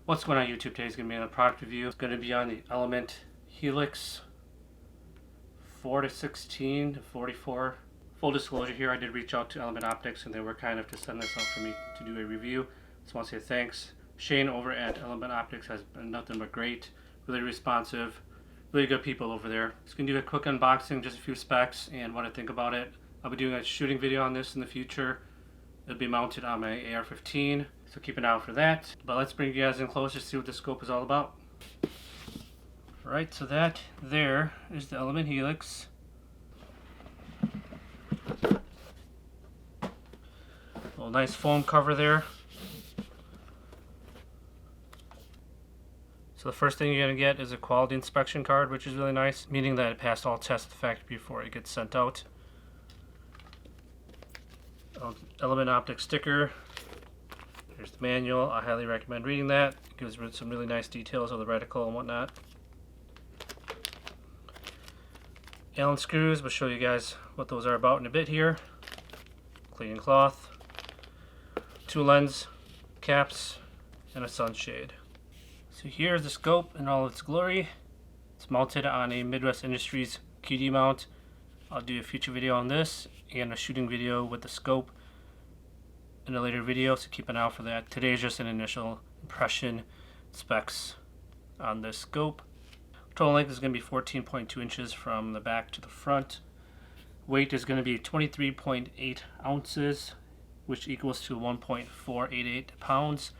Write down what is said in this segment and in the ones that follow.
What's going on YouTube today is going to be another product review. It's going to be on the Element Helix 4x16x44. Full disclosure here, I did reach out to Element Optics and they were kind enough to send this out for me to do a review. Just want to say thanks. Shane over at Element Optics has been nothing but great, really responsive, really good people over there. Just going to do a quick unboxing, just a few specs and what I think about it. I'll be doing a shooting video on this in the future. It'll be mounted on my AR-15, so keep an eye out for that. But let's bring you guys in closer to see what the scope is all about. Alright, so that there is the Element Helix. A nice foam cover there. So the first thing you're going to get is a quality inspection card, which is really nice, meaning that it passed all tests at the factory before it gets sent out. Element Optics sticker. There's the manual. I highly recommend reading that. It gives some really nice details of the reticle and whatnot. Allen screws. We'll show you guys what those are about in a bit here. Cleaning cloth. 2 lens caps and a sunshade. So here's the scope in all its glory. It's mounted on a Midwest Industries QD mount. I'll do a future video on this and a shooting video with the scope in a later video, so keep an eye out for that. Today is just an initial impression specs on this scope. Total length is going to be 14.2 inches from the back to the front. Weight is going to be 23.8 ounces, which equals to 1.488 pounds.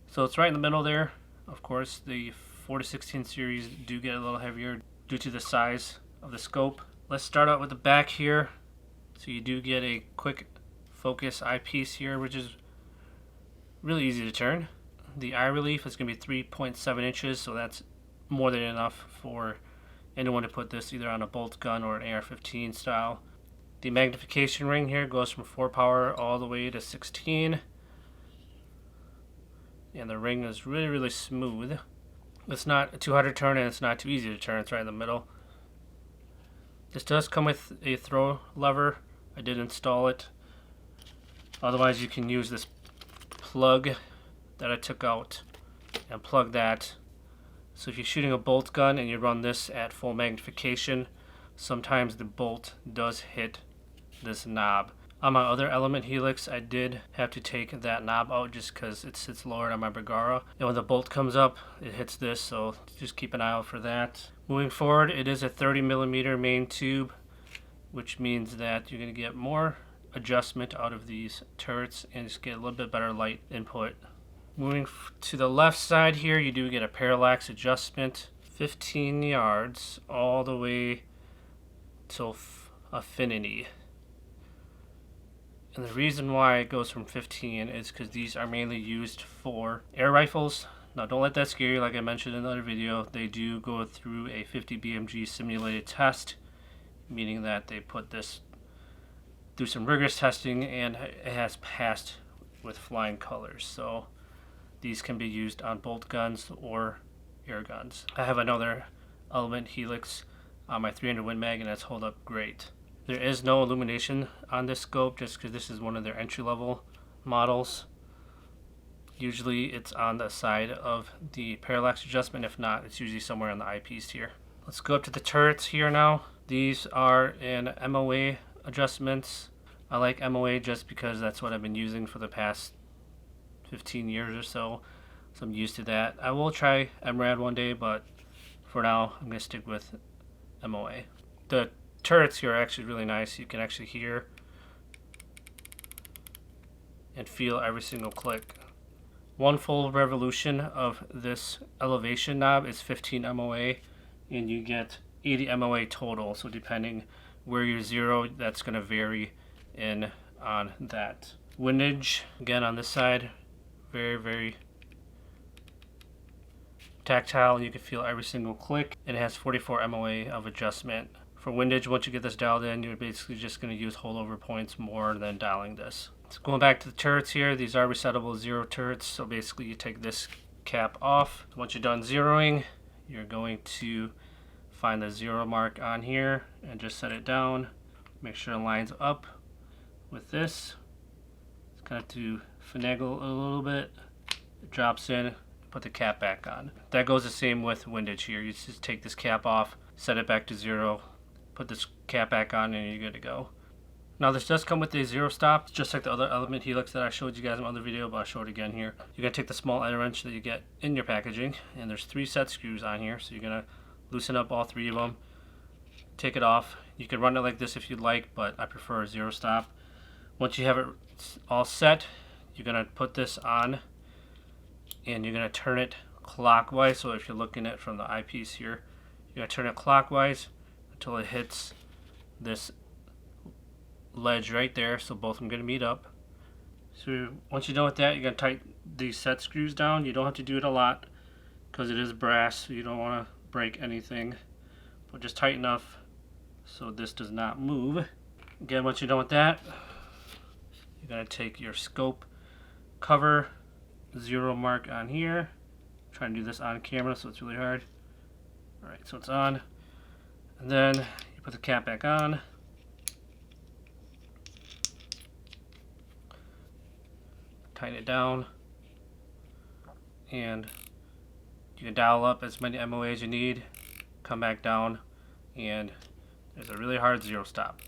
So it's right in the middle there. Of course, the 4x16 series do get a little heavier due to the size of the scope. Let's start out with the back here. So you do get a quick focus eyepiece here, which is really easy to turn. The eye relief is going to be 3.7 inches, so that's more than enough for anyone to put this either on a bolt gun or an AR-15 style. The magnification ring here goes from 4 power all the way to 16. And the ring is really smooth. It's not too hard to turn and it's not too easy to turn. It's right in the middle. This does come with a throw lever. I did install it. Otherwise you can use this plug that I took out and plug that. So if you're shooting a bolt gun and you run this at full magnification, sometimes the bolt does hit this knob. On my other Element Helix, I did have to take that knob out just because it sits lower on my Bergara. And when the bolt comes up, it hits this, so just keep an eye out for that. Moving forward, it is a 30mm main tube, which means that you're going to get more adjustment out of these turrets and just get a little bit better light input. Moving to the left side here, you do get a parallax adjustment, 15 yards all the way till affinity. And the reason why it goes from 15 is because these are mainly used for air rifles. Now don't let that scare you. Like I mentioned in another video, they do go through a 50 BMG simulated test, meaning that they put this through some rigorous testing and it has passed with flying colors. So these can be used on bolt guns or air guns. I have another Element Helix on my 300 Win Mag and that's held up great. There is no illumination on this scope just because this is one of their entry-level models. Usually it's on the side of the parallax adjustment. If not, it's usually somewhere on the eyepiece here. Let's go up to the turrets here now. These are in MOA adjustments. I like MOA just because that's what I've been using for the past 15 years or so. So I'm used to that. I will try MRAD one day, but for now I'm going to stick with MOA. The turrets here are actually really nice. You can actually hear and feel every single click. One full revolution of this elevation knob is 15 MOA and you get 80 MOA total. So depending where you're zero, that's going to vary in on that. Windage, again on this side, very tactile. You can feel every single click. It has 44 MOA of adjustment. For windage, once you get this dialed in, you're basically just going to use holdover points more than dialing this. So going back to the turrets here, these are resettable zero turrets. So basically you take this cap off. Once you're done zeroing, you're going to find the 0 mark on here and just set it down. Make sure it lines up with this. It's kind of to finagle a little bit. It drops in, put the cap back on. That goes the same with windage here. You just take this cap off, set it back to 0, put this cap back on, and you're good to go. Now this does come with a 0 stop, just like the other element helix that I showed you guys in my other video, but I'll show it again here. You're going to take the small end wrench that you get in your packaging, and there's 3 set screws on here, so you're going to loosen up all 3 of them, take it off. You can run it like this if you'd like, but I prefer a 0 stop. Once you have it all set, you're going to put this on, and you're going to turn it clockwise. So if you're looking at it from the eyepiece here, you're going to turn it clockwise until it hits this ledge right there, so both of them are going to meet up. So once you're done with that, you're going to tighten these set screws down. You don't have to do it a lot because it is brass, so you don't want to break anything, but just tight enough so this does not move. Again, once you're done with that, you're going to take your scope cover, 0 mark on here. I'm trying to do this on camera, so it's really hard. Alright, so it's on, and then you put the cap back on. Tighten it down, and you can dial up as many MOA as you need, come back down, and there's a really hard 0 stop.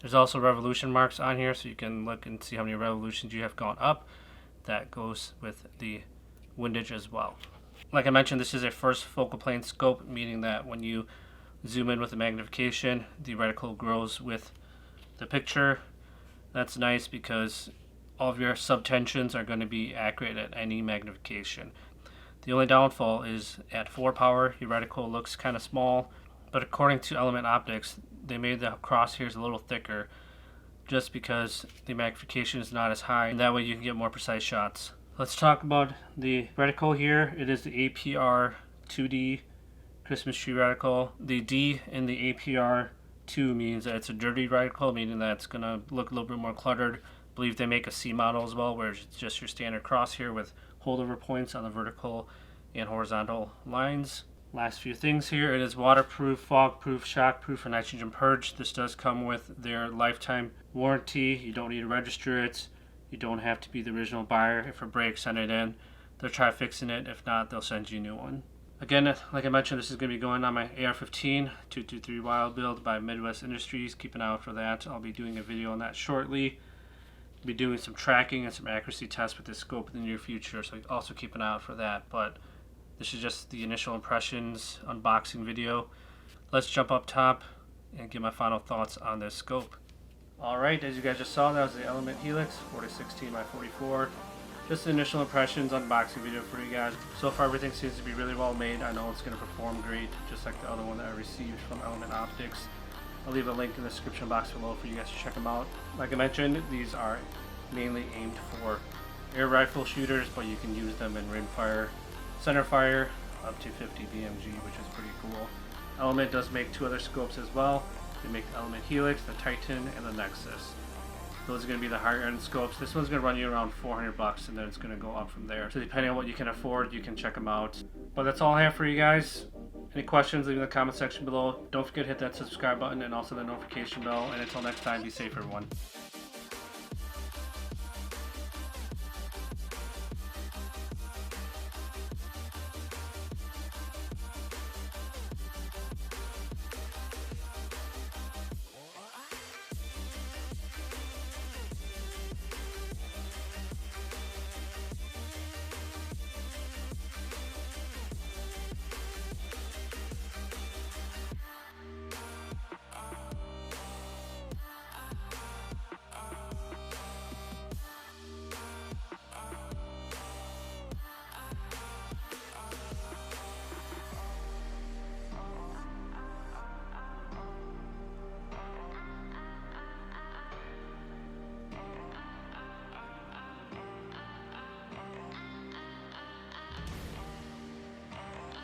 There's also revolution marks on here, so you can look and see how many revolutions you have gone up. That goes with the windage as well. Like I mentioned, this is a first focal plane scope, meaning that when you zoom in with the magnification, the reticle grows with the picture. That's nice because all of your subtensions are going to be accurate at any magnification. The only downfall is at 4 power, your reticle looks kind of small, but according to Element Optics, they made the crosshairs a little thicker just because the magnification is not as high, and that way you can get more precise shots. Let's talk about the reticle here. It is the APR 2D Christmas tree reticle. The D in the APR 2 means that it's a dirty reticle, meaning that it's going to look a little bit more cluttered. I believe they make a C model as well, where it's just your standard crosshair with holdover points on the vertical and horizontal lines. Last few things here, it is waterproof, fog-proof, shock-proof, and nitrogen purge. This does come with their lifetime warranty. You don't need to register it. You don't have to be the original buyer. If it breaks, send it in. They'll try fixing it. If not, they'll send you a new one. Again, like I mentioned, this is going to be going on my AR-15 223 Wild build by Midwest Industries. Keep an eye out for that. I'll be doing a video on that shortly. I'll be doing some tracking and some accuracy tests with this scope in the near future, so also keep an eye out for that. But this is just the initial impressions unboxing video. Let's jump up top and give my final thoughts on this scope. Alright, as you guys just saw, that was the Element Helix 4x16x44. Just the initial impressions unboxing video for you guys. So far everything seems to be really well made. I know it's going to perform great, just like the other one that I received from Element Optics. I'll leave a link in the description box below for you guys to check them out. Like I mentioned, these are mainly aimed for air rifle shooters, but you can use them in rimfire, centerfire, up to 50 BMG, which is pretty cool. Element does make 2 other scopes as well. They make the Element Helix, the Titan, and the Nexus. Those are going to be the higher end scopes. This one's going to run you around $400, and then it's going to go up from there. So depending on what you can afford, you can check them out. But that's all I have for you guys. Any questions, leave in the comment section below. Don't forget to hit that subscribe button and also the notification bell. And until next time, be safe, everyone.